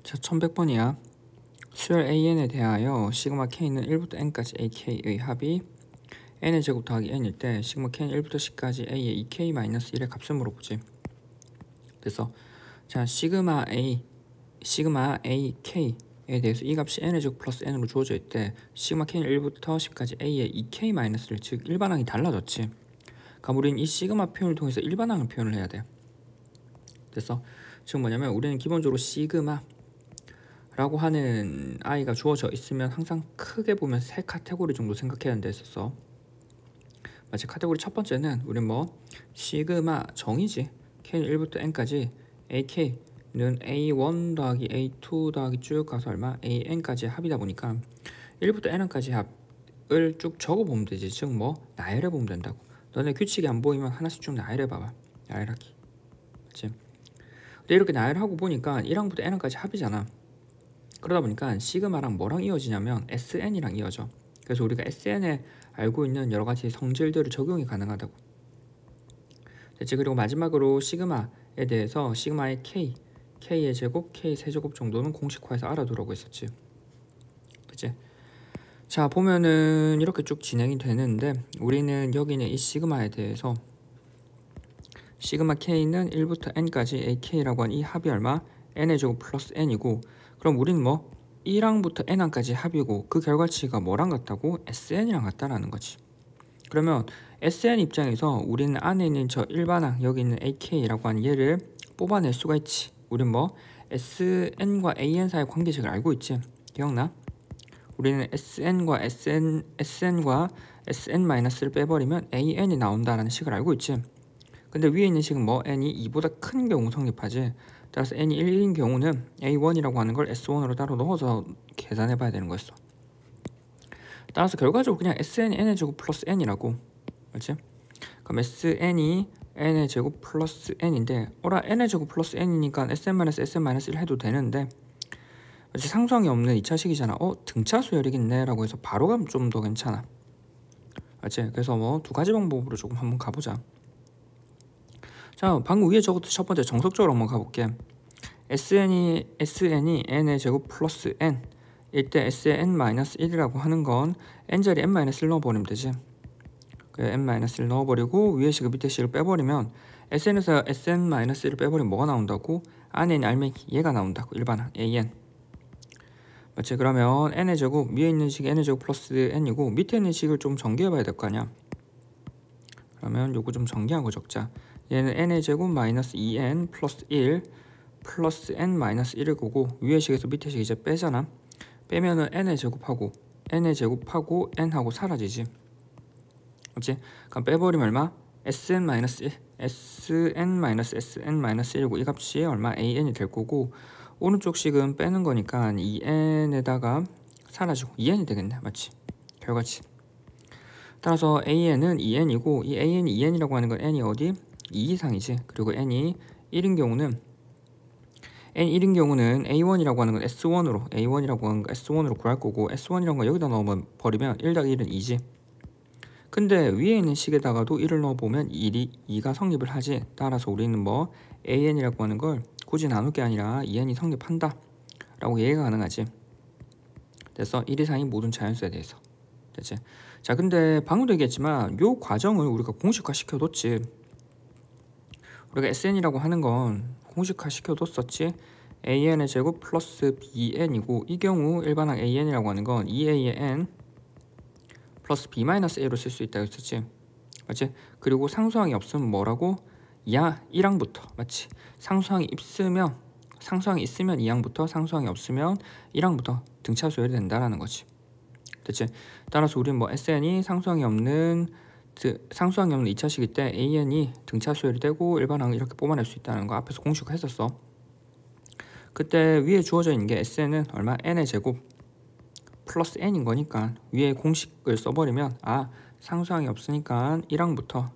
자, 1100번이야. 수열 AN에 대하여 시그마 K는 1부터 N까지 AK의 합이 N의 제곱 더하기 N일 때 시그마 K는 1부터 10까지 A의 2K-1의 값을 물어보지. 그래서 자, 시그마 AK에 대해서 이 값이 N의 제곱 플러스 N으로 주어져 있대. 시그마 K는 1부터 10까지 A의 2K-를 즉 일반항이 달라졌지. 그럼 우리는 이 시그마 표현을 통해서 일반항을 표현을 해야 돼. 그래서 지금 뭐냐면 우리는 기본적으로 시그마 라고 하는 i가 주어져 있으면 항상 크게 보면 세 카테고리 정도 생각해야 한다 했었어. 마치 카테고리 첫 번째는 우리 뭐 시그마 정의지. k는 1부터 n까지 ak는 a1 더하기 a2 더하기 쭉 가서 얼마 an까지 합이다 보니까 1부터 n까지 합을 쭉 적어보면 되지. 즉 뭐 나열해 보면 된다고. 너네 규칙이 안 보이면 하나씩 쭉 나열해 봐봐. 나열하기. 그치? 근데 이렇게 나열하고 보니까 1항부터 n까지 합이잖아. 그러다 보니까 시그마랑 뭐랑 이어지냐면 SN이랑 이어져. 그래서 우리가 SN에 알고 있는 여러 가지 성질들을 적용이 가능하다고. 됐지? 그리고 마지막으로 시그마에 대해서 시그마의 K의 제곱, K 세제곱 정도는 공식화해서 알아두라고 했었지. 그치? 자, 보면은 이렇게 쭉 진행이 되는데 우리는 여기는 이 시그마에 대해서 시그마 K는 1부터 N까지 AK라고 한 이 합이 얼마? N의 제곱 플러스 N이고, 그럼 우리는 뭐 1항부터 n항까지 합이고 그 결과치가 뭐랑 같다고? SN이랑 같다라는 거지. 그러면 SN 입장에서 우리는 안에 있는 저 일반항 여기 있는 AK라고 하는 얘를 뽑아낼 수가 있지. 우리는 뭐 SN과 AN 사이의 관계식을 알고 있지. 기억나? 우리는 SN과 SN-를 빼버리면 AN이 나온다라는 식을 알고 있지. 근데 위에 있는 식은 뭐 n이 2보다 큰 경우 성립하지. 따라서 n이 1인 경우는 a1이라고 하는 걸 s1으로 따로 넣어서 계산해 봐야 되는 거였어. 따라서 결과적으로 그냥 sn이 n의 제곱 플러스 n이라고. 그렇지? 그럼 sn이 n의 제곱 플러스 n인데 n의 제곱 플러스 n이니까 sn-sn-1 해도 되는데 그렇지? 상수항이 없는 2차식이잖아. 등차 수열이겠네 라고 해서 바로 가면 좀 더 괜찮아. 그렇지? 그래서 뭐 두 가지 방법으로 조금 한번 가보자. 자, 방금 위에 적었던 첫 번째 정석적으로 한번 가볼게. SN이 n의 제곱 플러스 n 일 때 SN-1이라고 하는 건 n자리 n-를 넣어버리면 되지. n-를 넣어버리고 위에 식을 밑에 식을 빼버리면 SN에서 SN-1을 빼버리면 뭐가 나온다고? 안에 있는 알맹이 얘가 나온다고. 일반항 AN. 맞지? 그러면 n의 제곱 위에 있는 식이 n의 제곱 플러스 n이고 밑에 있는 식을 좀 전개해봐야 될 거 아니야. 그러면 요거 좀 전개하고 적자. 얘는 n의 제곱 마이너스 2n 플러스 1 플러스 n 마이너스 1을 거고 위의 식에서 밑의 식 이제 빼잖아. 빼면은 n의 제곱하고 n하고 사라지지. 그렇지? 그럼 빼버리면 얼마? sn-1 sn-sn-1이고 이 값이 얼마? an이 될 거고 오른쪽 식은 빼는 거니까 2n에다가 사라지고 2n이 되겠네. 맞지? 결과치. 따라서 an은 2n이고 이 an이 2n이라고 하는 건 n이 어디? 2 이상이지. 그리고 n이 1인 경우는 A1이라고 하는 건 A1이라고 하는 거 S1으로 구할 거고 S1이라는 거 여기다 넣어버리면 1 더하기 1은 2지. 근데 위에 있는 식에다가도 1을 넣어보면 2가 성립을 하지. 따라서 우리는 뭐 AN이라고 하는 걸 굳이 나눌 게 아니라 2N이 성립한다 라고 이해가 가능하지. 됐어? 1 이상인 모든 자연수에 대해서. 됐지? 자, 근데 방금도 얘기했지만 요 과정을 우리가 공식화 시켜뒀지. 우리가 SN이라고 하는 건 공식화 시켜뒀었지. AN의 제곱 플러스 BN이고 이 경우 일반항 AN이라고 하는 건 2A의 N 플러스 B-A로 쓸 수 있다고 했었지. 맞지? 그리고 상수항이 없으면 뭐라고? 1항부터. 맞지? 상수항이 있으면 2항부터, 상수항이 없으면 1항부터 등차 수열이 된다라는 거지. 됐지? 따라서 우리는 뭐 SN이 상수항이 없는 2차식일 때 AN이 등차 수열이 되고 일반항을 이렇게 뽑아낼 수 있다는 거 앞에서 공식화 했었어. 그때 위에 주어져 있는 게 SN은 얼마? n의 제곱 플러스 n인 거니까 위에 공식을 써버리면 상수항이 없으니까 1항부터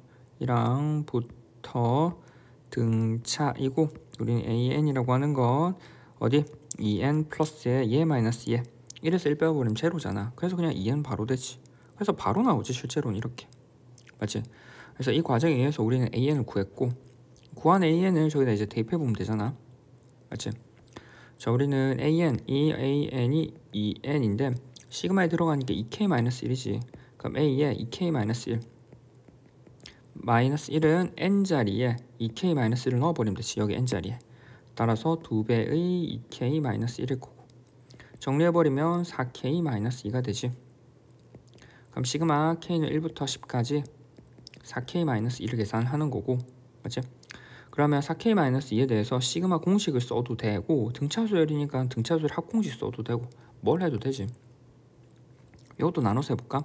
등차이고 우리는 AN이라고 하는 건 어디? 2n 플러스에 얘 마이너스 얘 1에서 1 빼버리면 제로잖아. 그래서 그냥 2n 바로 되지. 그래서 바로 나오지 실제로는 이렇게. 맞지? 그래서 이 과정에 의해서 우리는 AN을 구했고 구한 AN을 저기다 이제 대입해보면 되잖아. 맞지? 자, 우리는 AN이 2N인데 시그마에 들어가니까 2K-1이지. 그럼 A에 2K-1 마이너스 1은 N자리에 2K-1을 넣어버리면 되지. 여기 N자리에. 따라서 2배의 2K-1일 거고 정리해버리면 4K-2가 되지. 그럼 시그마 K는 1부터 10까지 4K-1을 계산하는 거고, 맞지? 그러면 4K-2에 대해서 시그마 공식을 써도 되고 등차수열이니까 등차수열 합공식 써도 되고 뭘 해도 되지. 이것도 나눠서 해볼까?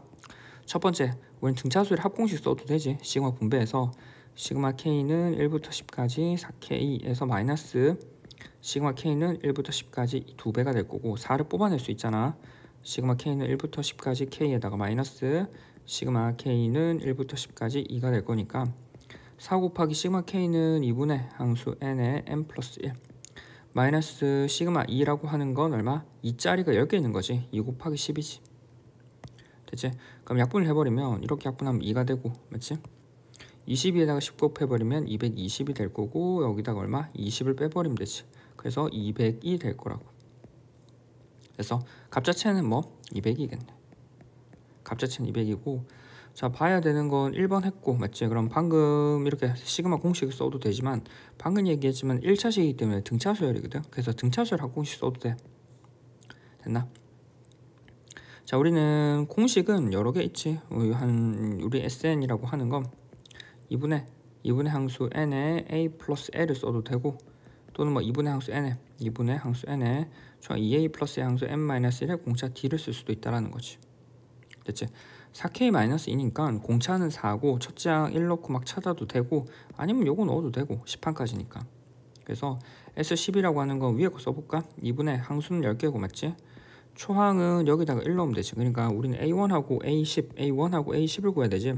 첫 번째, 우리는 등차수열 합공식 써도 되지. 시그마 분배해서 시그마 K는 1부터 10까지 4K에서 마이너스 시그마 K는 1부터 10까지 2배가 될 거고 4를 뽑아낼 수 있잖아. 시그마 K는 1부터 10까지 K에다가 마이너스 시그마 K는 1부터 10까지 2가 될 거니까 4 곱하기 시그마 K는 2분의 항수 N의 N 플러스 1 마이너스 시그마 2라고 하는 건 얼마? 2짜리가 10개 있는 거지. 2 곱하기 10이지. 됐지? 그럼 약분을 해버리면 이렇게 약분하면 2가 되고, 맞지? 22에다가 10 곱해버리면 220이 될 거고 여기다가 얼마? 20을 빼버리면 되지. 그래서 200이 될 거라고. 그래서 값자체는 뭐? 200이겠네. 값자체는 200이고 자, 봐야 되는 건 1번 했고, 맞지? 그럼 방금 이렇게 시그마 공식을 써도 되지만 방금 얘기했지만 1차식이기 때문에 등차수열이거든. 그래서 등차수열 합공식 써도 돼. 됐나? 자, 우리는 공식은 여러 개 있지. 우리 SN이라고 하는 건 2분의 항수 N에 A 플러스 L을 써도 되고 또는 뭐 2분의 항수 N에 2A 플러스 항수 N-1의 공차 D를 쓸 수도 있다라는 거지. 됐지? 4K-2니까 공차는 4고 첫째 항 1 넣고 막 찾아도 되고 아니면 요거 넣어도 되고 10항까지니까. 그래서 S10이라고 하는 건 위에 거 써볼까? 2분의 항수는 10개고, 맞지? 초항은 여기다가 1 넣으면 되지. 그러니까 우리는 A1하고 A10을 구해야 되지.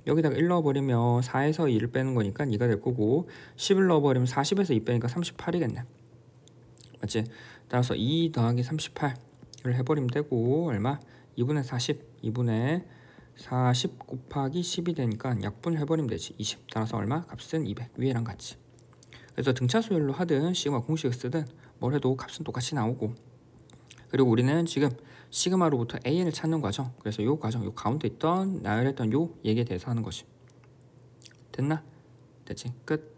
여기다가 1 넣어버리면 4에서 2를 빼는 거니까 2가 될 거고 10을 넣어버리면 40에서 2 빼니까 38이겠네. 맞지? 따라서 2 더하기 38을 해버리면 되고 얼마? 2분의 40 곱하기 10이 되니까 약분을 해버리면 되지. 20. 따라서 얼마? 값은 200. 위에랑 같이. 그래서 등차수열로 하든 시그마 공식을 쓰든 뭘 해도 값은 똑같이 나오고 그리고 우리는 지금 시그마로부터 AN을 찾는 과정. 그래서 요 과정, 요 가운데 있던 나열했던 요 얘기에 대해서 하는 것이. 됐나? 됐지? 끝.